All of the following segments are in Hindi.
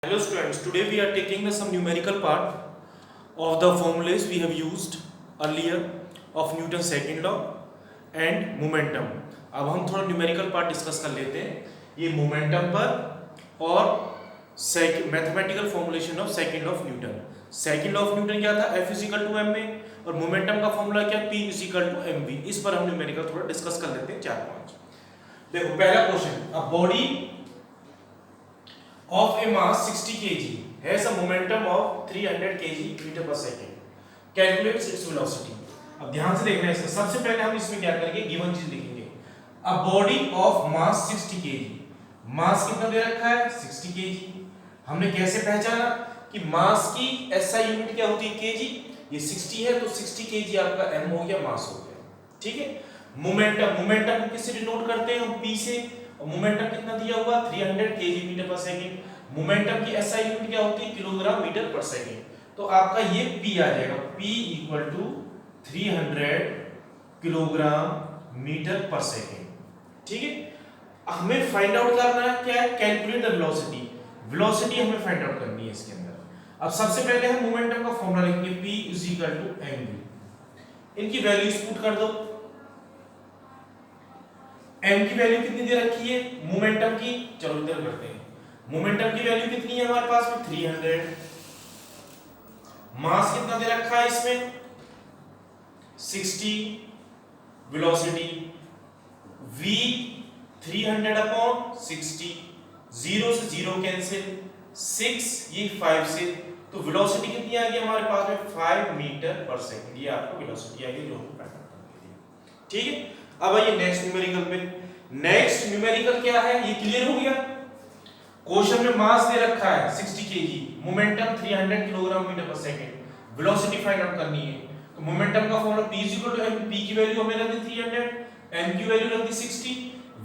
Hello students, today we are taking some numerical part of the formulas we have used earlier of Newton's second law and momentum. अब हम थोड़ा numerical part डिस्कस कर लेते हैं ये momentum पर और mathematical formulation of second law of Newton. Second law of Newton क्या था? F is equal to m में और मोमेंटम का फॉर्मूला क्या? P is equal to m v. इस पर हम न्यूमेरिकल थोड़ा डिस्कस कर लेते हैं 4-5. देखो पहला question, a body of a mass 60 kg has a momentum of 300 kg meter per second. Calculates its velocity. अब ध्यान से देखना है इसका. सबसे पहले हम इसमें क्या करेंगे? गिवन चीज लिखेंगे. A body of mass 60 kg. मास कितना दे रखा है? 60 kg. हमने कैसे पहचाना कि मास की SI यूनिट क्या होती है? kg. ये 60 है तो 60 kg आपका m हो गया, मास हो गया. ठीक है. मोमेंटम को किससे डिनोट करते हैं? हम p से. मोमेंटम कितना दिया हुआ? 300 kg metre per second. Momentum की एसआई यूनिट क्या होती है? Kilogram metre per second. तो आपका ये p आ जाएगा, p equal to 300 kilogram metre per second. ठीक है. हमें फाइंड आउट करना है क्या? Calculate the velocity. वेलोसिटी हमें फाइंड आउट करनी है इसके अंदर. अब सबसे पहले हम मोमेंटम का फॉर्मूला लिखेंगे, p is equal to mv. इनकी वैल्यूज पुट कर दो. m की वैल्यू कितनी दे रखी है मोमेंटम की? चलो इधर करते हैं. मोमेंटम की वैल्यू कितनी है हमारे पास में? 300. मास कितना दे रखा है इसमें? 60. Velocity v 300 upon 60. 0 से 0 कैंसिल. 6 ये 5 से, तो वेलोसिटी कितनी आ गई हमारे पास में? 5 मीटर पर सेकंड. ये आपको वेलोसिटी आ गई जो हम फाइंड आउट करेंगे. ठीक है. अब आइए नेक्स्ट न्यूमेरिकल पे. नेक्स्ट न्यूमेरिकल क्या है ये क्लियर हो गया. क्वेश्चन में मास दे रखा है 60 kg, momentum 300 kilogram metre per second, velocity find out करनी है. तो मोमेंटम का फॉर्मूला p m. p की वैल्यू हमें रख दी 300, m की वैल्यू रख दी 60,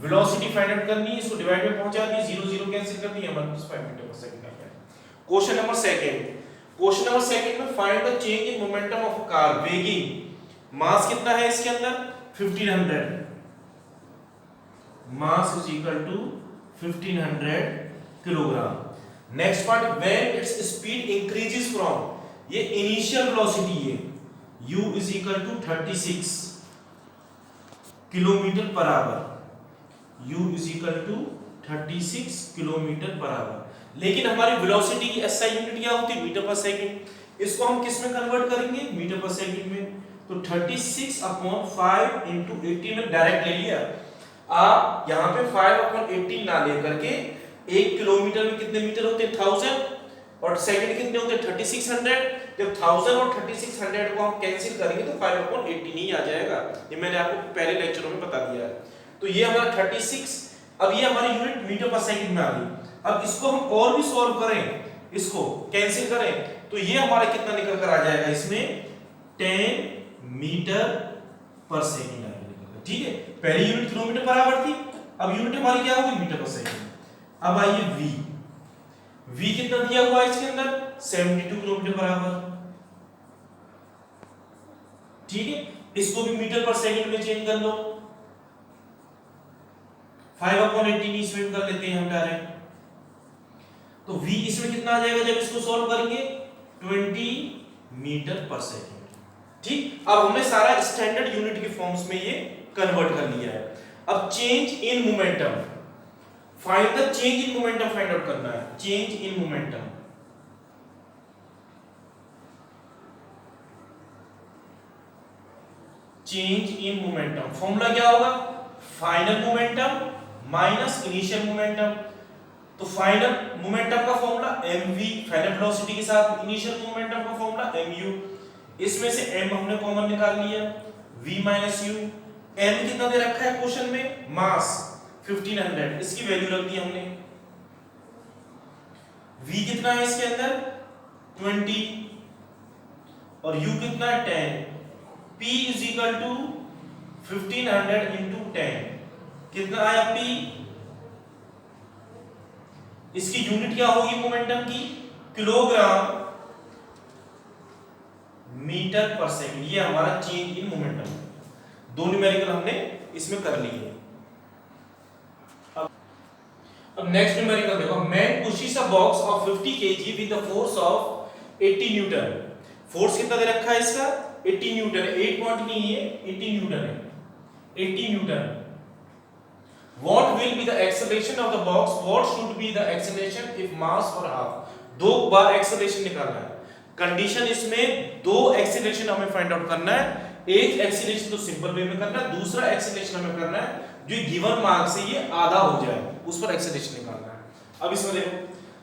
वेलोसिटी फाइंड आउट करनी है. इसको डिवाइड में पहुंचा दी, 0 0 कैंसिल कर दिया, हमारे पास 5 मीटर पर सेकंड आ गया. Question number second. Question number second में find the change in momentum of a car weighing. Mass कितना है इसके अंदर? 1500. Mass is equal to 1500 kilogram. Next part, when its speed increases from, ये इनिशियल वेलोसिटी है, u is equal to 36 kilometre per hour. u is equal to 36 kilometre per hour. लेकिन हमारी वेलोसिटी की एसआई यूनिट क्या होती है? Metre per second. इसको हम किस में कन्वर्ट करेंगे? मीटर पर सेकंड में. तो 36 अपॉन 5 इंटू 80 में डायरेक्ट ले लिया. आप यहाँ पे 5 अपॉन 80 ना लेकर के 1 किलोमीटर में कितने मीटर होते हैं? 1000. और सेकंड कितने होते हैं? 3600. जब 1000 और 3600 को हम कैंसिल करेंगे तो 5 अपॉन 80 नहीं आ जाएगा. ये मैंने आपको पहले लेक्चरों में बता दिया है. तो ये हमारा 36. अब ये हमारी यूनिट मीटर पर सेकंड में आ गई. अब इसको हम और भी सॉल्व करें, इसको कैंसिल करें, तो ये हमारा कितना निकल कर आ जाएगा इसमें? 10 मीटर पर सेकंड आ जाएगा. ठीक है. पहली यूनिट किलोमीटर पर आवर थी, अब यूनिट हमारी क्या होगी? Metre per second. अब आइए v. v कितना दिया हुआ है इसके अंदर? 72 किलोमीटर पर आवर. ठीक है. इसको भी मीटर पर सेकंड में चेंज कर लो. 5 अपॉन 80 इसमें कर लेते हैं हम डायरेक्ट. तो v इसमें कितना आ जाएगा जब इसको सॉल्व करेंगे? 20 मीटर पर सेकंड. ठीक. अब हमने सारा स्टैंडर्ड यूनिट के फॉर्म्स में ये कन्वर्ट कर लिया है. अब change in momentum, find the change in momentum find out करना है. Change in momentum, change in momentum formula क्या होगा? Final momentum minus initial momentum. तो फाइनल मोमेंटम का फॉर्मूला mv, फाइनल वेलोसिटी के साथ इनिशियल मोमेंटम का फॉर्मूला mu. इसमें से m हमने कॉमन निकाल लिया, v माइनस u. m कितना दे रखा है क्वेश्चन में? मास 1500, इसकी वैल्यू रख दी हमने. v कितना है इसके अंदर? 20 और u कितना है? 10. p is equal to 1500 into 10. कितना आया p? इसकी यूनिट क्या होगी मोमेंटम की? Kilogram metre per second. ये हमारा चेंज इन मोमेंटम. दो न्यूमेरिकल हमने इसमें कर लिए. अब नेक्स्ट न्यूमेरिकल देखो, man pushes a box of 50 kg with the force of 80 Newton. Force कितना दे रखा है इसका? 80 न्यूटन। 8 पॉइंट नहीं है, 80 न्यूटन है, 80 Newton. What will be the acceleration of the box? What should be the acceleration if mass or half? दो बार एक्सेलरेशन निकालना है। कंडीशन इसमें दो एक्सेलरेशन हमें फाइंड आउट करना है। एक एक्सेलरेशन तो सिंपल वे में करना है, दूसरा एक्सेलरेशन हमें करना है जो गिवन मार्क से ये आधा हो जाए, उस पर एक्सेलरेशन निकालना है। अब इसमें देखो,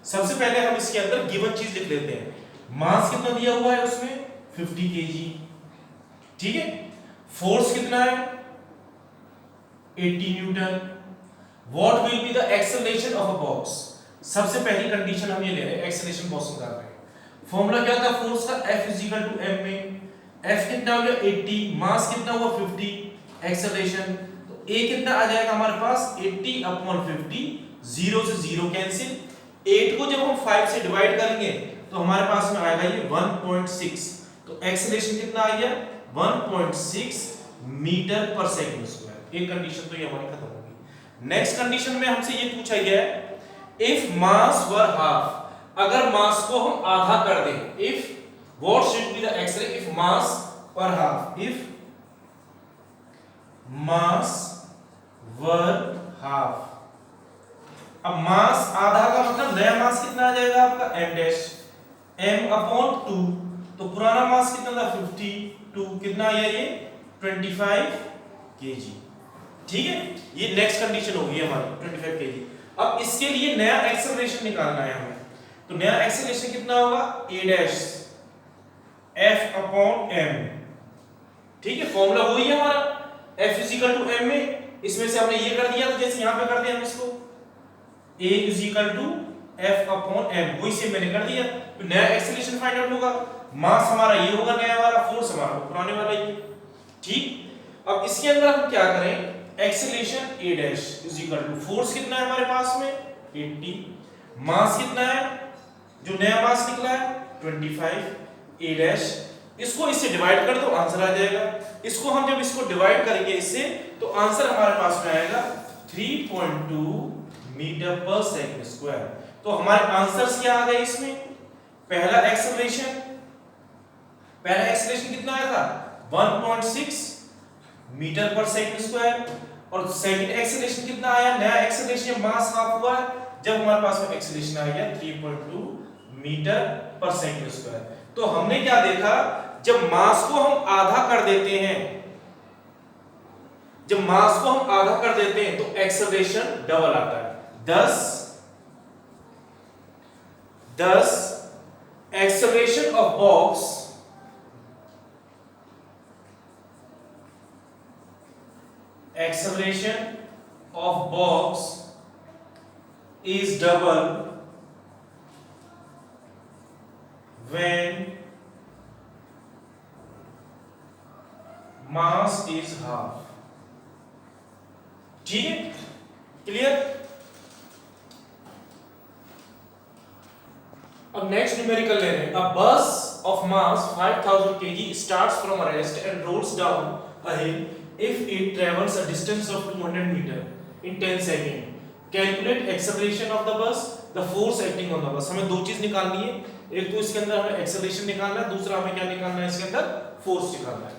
सबसे पहले हम इसके अंदर गिवन चीज लिख लेते हैं। मास कितना दिया हुआ है उसमें? 50 kg, ठीक है। फोर्स कितना है? 80 Newton. What will be the acceleration of a box? सबसे पहली कंडीशन हम ये ले रहे हैं, एक्सेलरेशन बॉक्स निकाल रहे हैं। फॉर्मूला क्या था फोर्स का? F is equal to m में F कितना हो गया? 80, मास कितना हुआ? 50, एक्सेलरेशन तो A कितना आ जाएगा हमारे पास? 80 अपॉन 50, 0 से 0 कैंसिल। 8 को जब हम 5 से डिवाइड करेंगे तो हमारे पास में आएगा ये 1.6, तो एक्सेलरेशन कितना आ गया? 1.6 मीटर पर सेकंड स्क्वायर। एक कंडीशन तो ये हमारी खत्म हो गई। नेक्स्ट कंडीशन में हमसे ये पूछा गया है, इफ मास वर हाफ, अगर मास को हम आधा कर दें, if what should be the acceleration if mass were half, if mass were half. अब मास आधा का मतलब नया मास कितना आ जाएगा आपका? m डैश, m अपॉन 2, तो पुराना मास कितना था? 52, कितना आया ये? 25 kg, ठीक है। ये नेक्स्ट कंडीशन होगी हमारी 25 kg। अब इसके लिए नया एक्सेलरेशन निकालना है हमें, तो नया एक्सेलरेशन कितना होगा? a dash f upon m, ठीक है। फॉर्मूला वही है हमारा, f is equal to m में इसमें से हमने ये कर दिया, तो जैसे यहां पे कर दिया हम इसको a is equal to f upon m, वही से मैंने कर दिया। तो नया एक्सेलरेशन फाइंड आउट होगा, मास हमारा ये होगा नया वाला, फोर्स हमारा पुराने वाला ये, ठीक। अब इसके अंदर हम क्या करें? Acceleration a dash is equal to force कितना है हमारे पास में? 80, मास कितना है जो नया मास निकला है? 25, a डैश, इसको इससे डिवाइड कर दो, आंसर आ जाएगा। इसको हम जब इसको डिवाइड करेंगे इससे, तो आंसर हमारे पास में आएगा 3.2 मीटर पर सेकंड स्क्वायर। तो हमारे आंसर्स क्या आ गए इसमें? पहला एक्सेलरेशन कितना आया था? 1.6 मीटर पर सेकंड स्क्वायर, और सेकंड एक्सेलरेशन कितना आया? नया एक्सेलरेशन मास हाफ हुआ जब हमारे पास में एक्सेलरेशन आ गया 3.2 मीटर पर सेकंड स्क्वायर। तो हमने क्या देखा, जब मास को हम आधा कर देते हैं, जब मास को हम आधा कर देते हैं तो एक्सेलरेशन डबल आता है। 10 acceleration of box is double when mass is half, ठीक है, क्लियर। अब नेक्स्ट न्यूमेरिकल ले रहे हैं। अ बस of mass 5000 kg starts from a rest and rolls down a hill if it travels a distance of 200 meter in 10 seconds. Calculate acceleration of the bus, the force acting on the bus. हमें दो चीज निकालनी है, एक तो इसके अंदर हमें एक्सेलरेशन निकालना है, दूसरा हमें क्या निकालना है? इसके अंदर फोर्स निकालना है।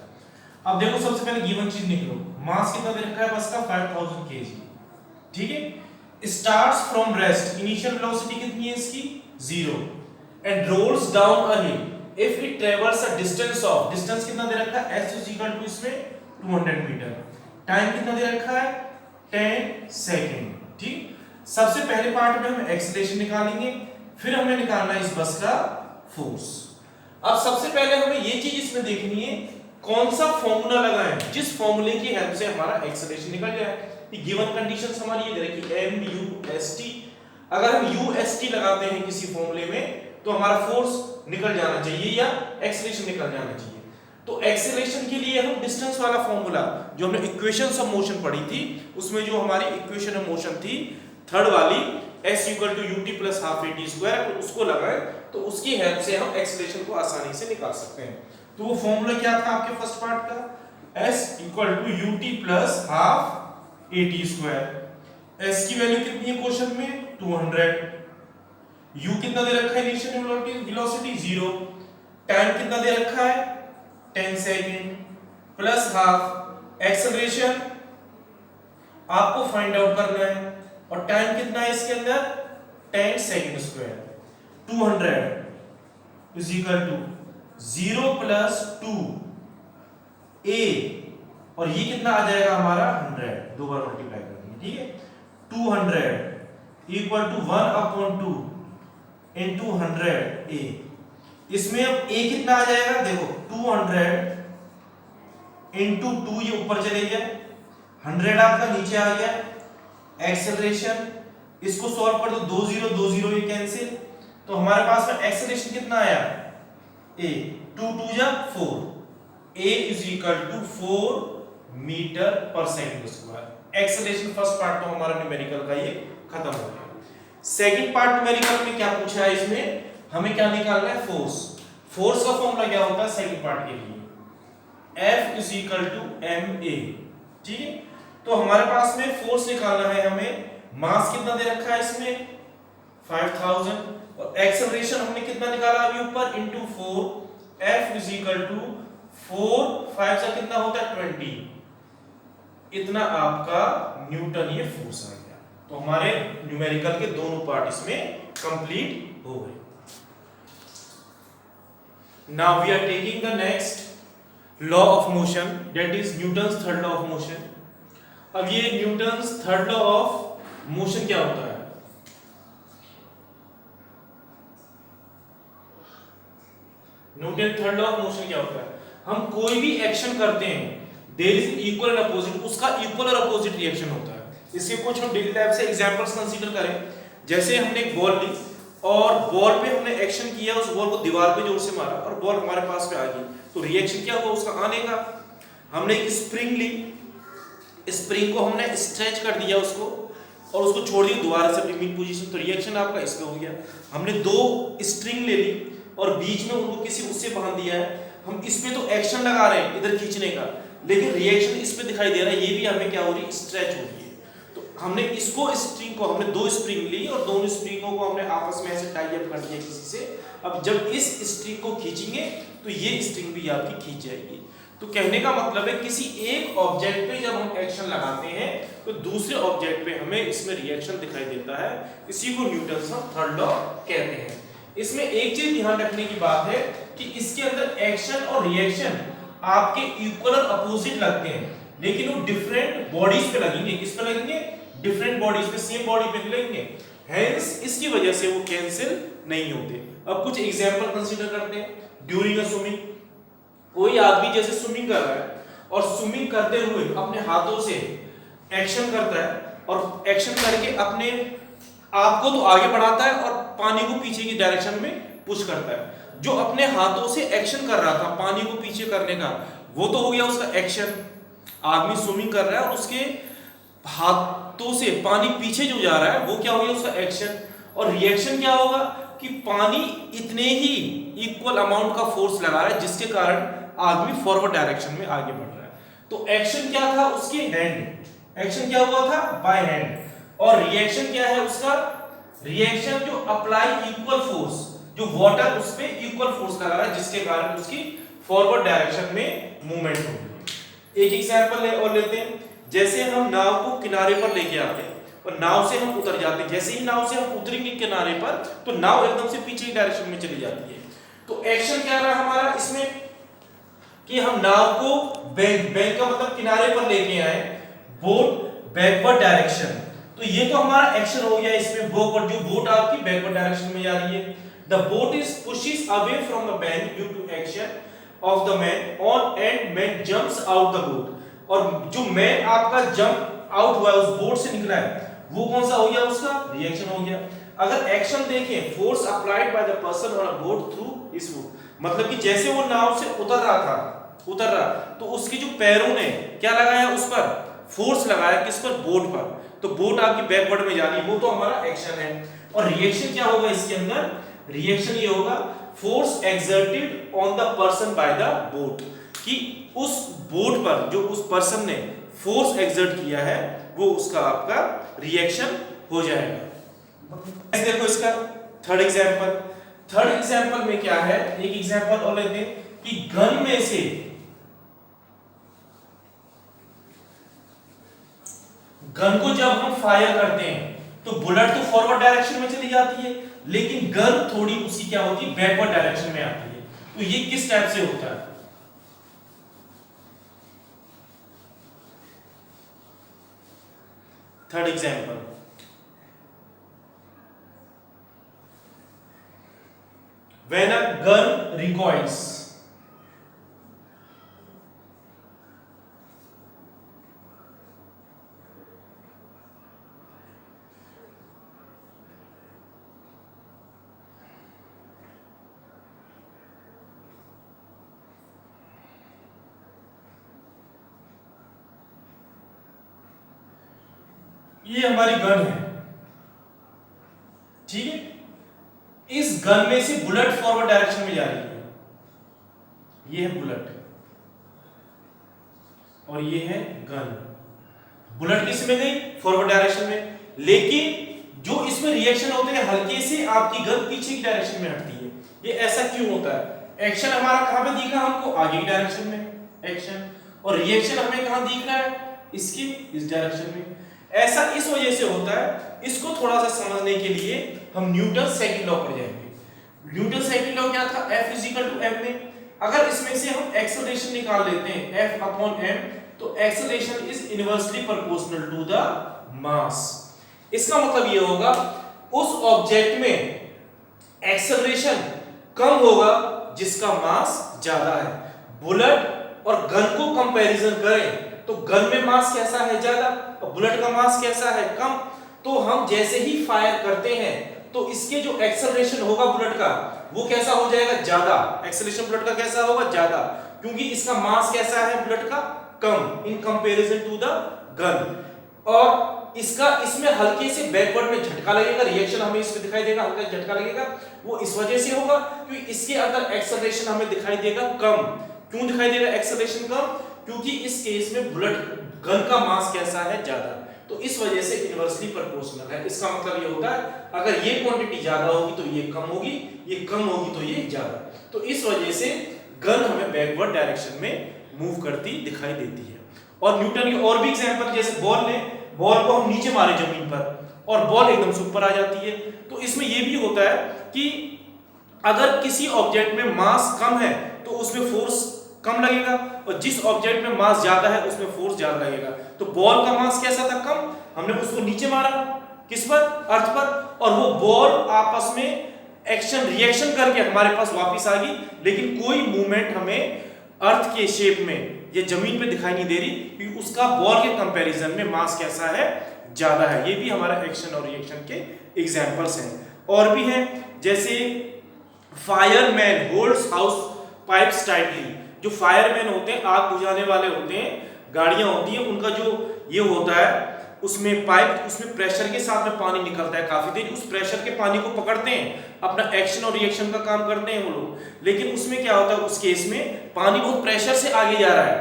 अब देखो, सबसे पहले गिवन चीज निकलो, मास कितना दे रखा है बस का? 5000 kg, ठीक है। Starts from rest, initial velocity कितनी है इसकी? 0, and rolls down a hill if it travels a distance of, distance कितना दे रखा है? s इज इक्वल टू इसमें 200 मीटर, टाइम कितना दे रखा है? 10 सेकंड, ठीक। सबसे पहले पार्ट में हम एक्सेलरेशन निकालेंगे, फिर हमें निकालना है इस बस का फोर्स। अब सबसे पहले हमें ये चीज इसमें देखनी है, कौन सा फॉर्मूला लगाएं जिस फॉर्मूले की हेल्प से हमारा एक्सेलरेशन निकल जाए। ये गिवन कंडीशंस हमारी ये दे रखी है MUST। अगर हम UST लगाते हैं किसी फॉर्मूले में तो हमारा फोर्स निकल जाना चाहिए या एक्सेलरेशन निकल जाना चाहिए। तो एक्सेलरेशन के लिए हम डिस्टेंस वाला फॉर्मूला जो हमने इक्वेशंस ऑफ मोशन पढ़ी थी, उसमें जो हमारी इक्वेशन ऑफ मोशन थी थर्ड वाली, s equal to ut plus half at square, उसको लगाएं तो उसकी हेल्प से हम एक्सेलरेशन को आसानी से निकाल सकते हैं। तो वो फॉर्मूला क्या था आपके फर्स्ट पार्ट का? s equal to ut plus half at square. s की वैल्यू कितनी है क्वेश्चन में? 200। u कितना दे रखा है इनिशियल वेलोसिटी 0, टाइम कितना दे रखा है 10 सेकंड, प्लस हाफ एक्सेलरेशन आपको फाइंड आउट करना है, और टाइम कितना है इसके अंदर 10 second square. 200 is equal to 0 plus 2 a, और ये कितना आ जाएगा हमारा 100, दो बार मल्टीप्लाई करेंगे, ठीक है। 200 इक्वल टू 1/2 इंटू 100 a। इसमें अब a कितना आ जाएगा, देखो 200 इंटू 2, ये ऊपर चले गया, 100 आपका नीचे आ गया। एक्सेलरेशन इसको सॉल्व कर दो, 2 0 2 0 ये कैंसिल, तो हमारे पास में एक्सेलरेशन कितना आया a, 2 2 जा 4, a is equal to 4 metre per second square. Acceleration first part तो हमारा न्यूमेरिकल का ये खत्म हो गया। सेकंड पार्ट न्यूमेरिकल में क्या पूछा है, इसमें हमें क्या निकालना है, फोर्स। फोर्स का फॉर्मूला क्या होता है सेकंड पार्ट के लिए, F is equal to ma, ठीक है। तो हमारे पास में फोर्स निकालना है हमें, मास कितना दे रखा है इसमें 5000, और एक्सेलरेशन हमने कितना निकाला अभी ऊपर into 4, F is equal to 4 5 से कितना होता है 20, इतना आपका न्यूटन ये फोर्स आ गया। तो हमारे न्यूमेरिकल के दोनों पार्ट इसमें कंप्लीट हो गए। Now we are taking the next law of motion, that is Newton's third law of motion. अब ये Newton's third law of motion क्या होता है, Newton third law of motion क्या होता है, हम कोई भी एक्शन करते हैं there is equal and opposite, उसका इक्वल और अपोजिट रिएक्शन होता है। इसके कुछ हम डेली लाइफ से एग्जांपल्स कंसीडर करें, जैसे हमने एक बॉल ली और बॉल पे हमने एक्शन किया, उस बॉल को दीवार पे जोर से मारा और बॉल हमारे पास में आ गई, तो रिएक्शन क्या हुआ उसका आने का। हमने एक स्प्रिंग ली, स्प्रिंग को हमने स्ट्रेच कर दिया उसको और उसको छोड़ दिया दोबारा से अपनी मीन पोजीशन, तो रिएक्शन आपका इसमें हो गया। हमने दो स्ट्रिंग ले ली और बीच में उनको किसी उससे बांध दिया है, हम इसमें तो एक्शन लगा रहे हैं इधर खींचने का, लेकिन रिएक्शन इस पे दिखाई दे रहा है, ये भी हमें क्या हो रही है स्ट्रेच हो रही है। तो हमने इसको स्प्रिंग को, हमने दो स्प्रिंग ली और दोनों स्प्रिंगों को हमने आपस में ऐसे टाई अप कर दिया किसी से। अब जब इस स्ट्रिंग को खींचेंगे तो ये स्ट्रिंग भी आपकी खींच जाएगी। तो कहने का मतलब है किसी एक ऑब्जेक्ट पे जब हम एक्शन लगाते हैं तो दूसरे ऑब्जेक्ट पे हमें इसमें रिएक्शन दिखाई देता है, इसी को न्यूटन्स का थर्ड लॉ कहते हैं। इसमें एक चीज ध्यान रखने की बात है कि इसके अंदर एक्शन और रिएक्शन आपके इक्वल और अपोजिट लगते हैं, लेकिन वो डिफरेंट बॉडीज पे लगेंगे। किस पे लगेंगे, डिफरेंट बॉडीज पे, सेम बॉडी पे लगेंगे, हेंस इसकी वजह से वो कैंसिल नहीं होते। अब कुछ एग्जांपल कंसीडर करते हैं। ड्यूरिंग अ स्विमिंग, कोई आदमी जैसे स्विमिंग कर रहा है और स्विमिंग करते हुए अपने हाथों से एक्शन करता है और एक्शन करके अपने आप को तो आगे बढ़ाता है और पानी को पीछे की डायरेक्शन में पुश करता है। जो अपने हाथों से एक्शन कर रहा था पानी को पीछे करने का, वो तो हो गया उसका एक्शन। आदमी स्विमिंग कर रहा है और उसके हाथों से पानी पीछे जो जा रहा है वो क्या हो गया उसका एक्शन। और रिएक्शन क्या होगा कि पानी इतने ही इक्वल अमाउंट का फोर्स लगा रहा है जिसके कारण आदमी फॉरवर्ड डायरेक्शन में आगे बढ़ रहा है। तो एक्शन क्या था उसके हैंड, एक्शन क्या हुआ था बाय हैंड, और रिएक्शन क्या है उसका, रिएक्शन जो अप्लाई इक्वल फोर्स, जो वाटर उस पे इक्वल फोर्स लगा रहा है जिसके कारण उसकी फॉरवर्ड डायरेक्शन में मूवमेंट हो रही है। एक एग्जांपल और लेते हैं, जैसे हम नाव को किनारे पर लेके आते हैं और नाव से हम उतर जाते हैं, जैसे ही नाव से हम उतरेंगे किनारे पर तो नाव एकदम से पीछे की डायरेक्शन में चली जाती है। तो एक्शन क्या रहा हमारा इसमें कि हम नाव को बैंक का मतलब किनारे पर लेके आए, बोट बैकवर्ड डायरेक्शन, तो ये तो हमारा एक्शन हो गया। इसमें बोट, जो बोट आपकी बैकवर्ड डायरेक्शन में जा रही है। The boat is pushes away from the bank due to action of the man on and man jumps out the boat, और जो मैन आपका जंप आउट हुआ है उस बोट से निकला है वो कौन सा हो गया उसका रिएक्शन हो गया। अगर एक्शन देखें, force applied by the person on a boat through his foot, मतलब कि जैसे वो नाव से उतर रहा तो उसके जो पैरों ने क्या लगाया उस पर फोर्स लगाया, किस पर बोट पर, तो बोट आपकी बैकवर्ड में जा रही है, वो तो हमारा एक्शन है। और रिएक्शन क्या होगा इसके अंदर, रिएक्शन ये होगा force exerted on the person by the boat, कि उस बोट पर जो उस पर्सन ने फोर्स एक्सर्ट किया है वो उसका आपका रिएक्शन हो जाएगा। देखो इसका थर्ड एग्जांपल में क्या है, एक एग्जांपल और लेते हैं कि गन में से गन को जब हम फायर करते हैं तो बुलेट तो फॉरवर्ड डायरेक्शन में चली जाती है, लेकिन गन थोड़ी उसकी क्या होती है, बैकवर्ड डायरेक्शन में आती है। तो ये किस टाइप से होता है? Third example, when a gun recoils, ये हमारी गन है, ठीक है। इस गन में से बुलेट फॉरवर्ड डायरेक्शन में जा रही है, ये है बुलेट और ये है गन। बुलेट किस में गई, फॉरवर्ड डायरेक्शन में, लेकिन जो इसमें रिएक्शन होते हैं हल्के से आपकी गन पीछे की डायरेक्शन में हटती है। ये ऐसा क्यों होता है? एक्शन हमारा कहां पे दिख रहा है हमको, आगे की डायरेक्शन में एक्शन, और रिएक्शन हमें कहां दिख रहा है, इसकी इस डायरेक्शन में। ऐसा इस वजह से होता है। इसको थोड़ा सा समझने के लिए हम न्यूटन सेकंड लॉ पर जाएंगे। न्यूटन सेकंड लॉ क्या था, F = m में अगर इसमें से हम एक्सेलरेशन निकाल लेते हैं F/m, तो acceleration is inversely proportional to the mass. इसका मतलब ये होगा उस ऑब्जेक्ट में एक्सेलरेशन कम होगा जिसका मास ज्यादा है। बुलेट और गन को कंपैरिजन करें तो गन में मास कैसा है, ज्यादा, और बुलेट का मास कैसा है, कम। तो हम जैसे ही फायर करते हैं तो इसके जो एक्सेलरेशन होगा बुलेट का वो कैसा हो जाएगा, ज्यादा। एक्सेलरेशन बुलेट का कैसा होगा, ज्यादा, क्योंकि इसका मास कैसा है बुलेट का, कम in comparison to the gun. और इसमें हल्के से बैकवर्ड में झटका लगेगा, रिएक्शन हमें इसमें दिखाई देगा, हल्का झटका लगेगा, वो इस वजह से होगा क्योंकि इसके अंदर एक्सेलरेशन हमें दिखाई देगा कम। क्यों दिखाई देगा एक्सेलरेशन कम, क्योंकि इस केस में बुलेट गन का मास कैसा है, ज्यादा, तो इस वजह से इनवर्सली प्रोपोर्शनल है। इसका मतलब ये होता है अगर ये क्वांटिटी ज्यादा होगी तो ये कम होगी, ये कम होगी तो ये ज्यादा। तो इस वजह से गन हमें बैकवर्ड डायरेक्शन में मूव करती दिखाई देती है। और न्यूटन के और भी एग्जांपल, जैसे बॉल को हम नीचे मारे जमीन पर और बॉल एकदम से ऊपर आ जाती है, तो इसमें ये भी होता है कि अगर किसी ऑब्जेक्ट में मास कम है तो उसमें फोर्स कम लगेगा, और जिस ऑब्जेक्ट में मास ज्यादा है उसमें फोर्स ज्यादा लगेगा। तो बॉल का मास कैसा था, कम, हमने उसको नीचे मारा, किस पर, अर्थ पर, और वो बॉल आपस में एक्शन रिएक्शन करके हमारे पास वापस आ गई, लेकिन कोई मूवमेंट हमें अर्थ के शेप में ये जमीन पे दिखाई नहीं दे रही, क्योंकि उसका बॉल के कंपैरिजन में मास कैसा है, ज्यादा है। ये भी हमारा एक्शन और रिएक्शन के एग्जांपल्स हैं। और भी हैं, जैसे fireman holds house pipes tightly. जो फायरमैन होते हैं, आग बुझाने वाले होते हैं, गाड़ियां होती हैं, उनका जो ये होता है उसमें पाइप, उसमें प्रेशर के साथ में पानी निकलता है काफी देर, उस प्रेशर के पानी को पकड़ते हैं, अपना एक्शन और रिएक्शन का काम करते हैं वो लोग। लेकिन उसमें क्या होता है, उस केस में पानी बहुत प्रेशर से आगे जा रहा है,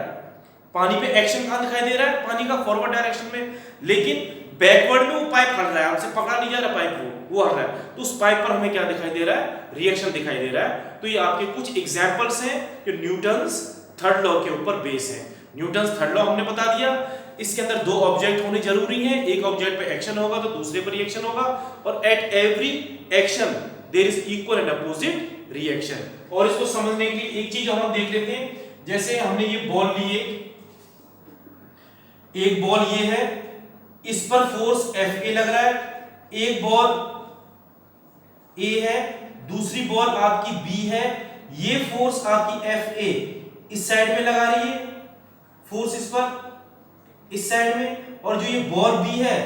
पानी पे एक्शन कहां दिखाई दे रहा है, पानी का फॉरवर्ड डायरेक्शन में, लेकिन बैकवर्ड में वो पाइप हट रहा है, हमसे पकड़ा नहीं जा रहा पाइप को, वो हट रहा है, तो उस पाइप पर हमें क्या दिखाई दे रहा है, रिएक्शन दिखाई दे रहा है। तो ये आपके कुछ एग्जांपल्स हैं जो न्यूटन्स थर्ड लॉ के ऊपर बेस है। न्यूटन्स थर्ड लॉ हमने बता दिया, इसके अंदर दो ऑब्जेक्ट होने जरूरी हैं, एक ऑब्जेक्ट पे एक्शन होगा तो दूसरे पर रिएक्शन होगा, और at every action there is equal and opposite reaction. और इसको समझने के लिए एक चीज हम देख लेते हैं, जैसे हमने ये बॉल ली, एक बॉल ये है, इस पर फोर्स Fa लग रहा है, एक बॉल A है, दूसरी बॉल आपकी B है, ये फोर्स आपकी Fa इस साइड में लगा रही है, फोर्स इस पर इस साइड में, और जो ये बॉल B है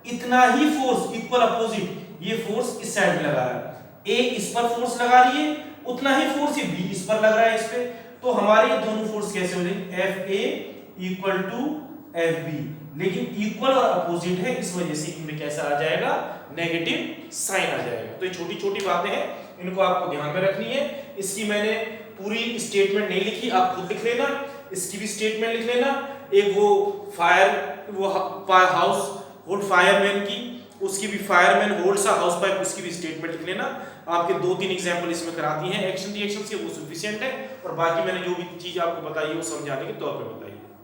इतना ही फोर्स इक्वल अपोजिट ये फोर्स इस साइड में लगा रहा है। A इस पर फोर्स लगा रही है, उतना ही फोर्स ये B इस पर लग रहा है, इस पे। तो हमारे ये दोनों फोर्स कैसे हो जाएंगे, Fa = Fb, लेकिन इक्वल और अपोजिट है, इस वजह से इनमें कैसा आ जाएगा, नेगेटिव साइन आ जाएगा। तो ये छोटी छोटी बातें हैं, इनको आपको ध्यान में रखनी है। इसकी मैंने पूरी स्टेटमेंट नहीं लिखी, आप खुद लिख लेना, इसकी भी स्टेटमेंट लिख लेना। एक वो हाउस होल्ड फायरमैन की, उसकी भी fireman holds a house pipe, उसकी भी स्टेटमेंट लिख लेना। आपके 2-3 एग्जांपल इसमें कराती हैं एक्शन रिएक्शन के, वो सफिशिएंट है, और बाकी मैंने जो भी चीज आपको बताई है वो समझाने के तौर पे बताई है।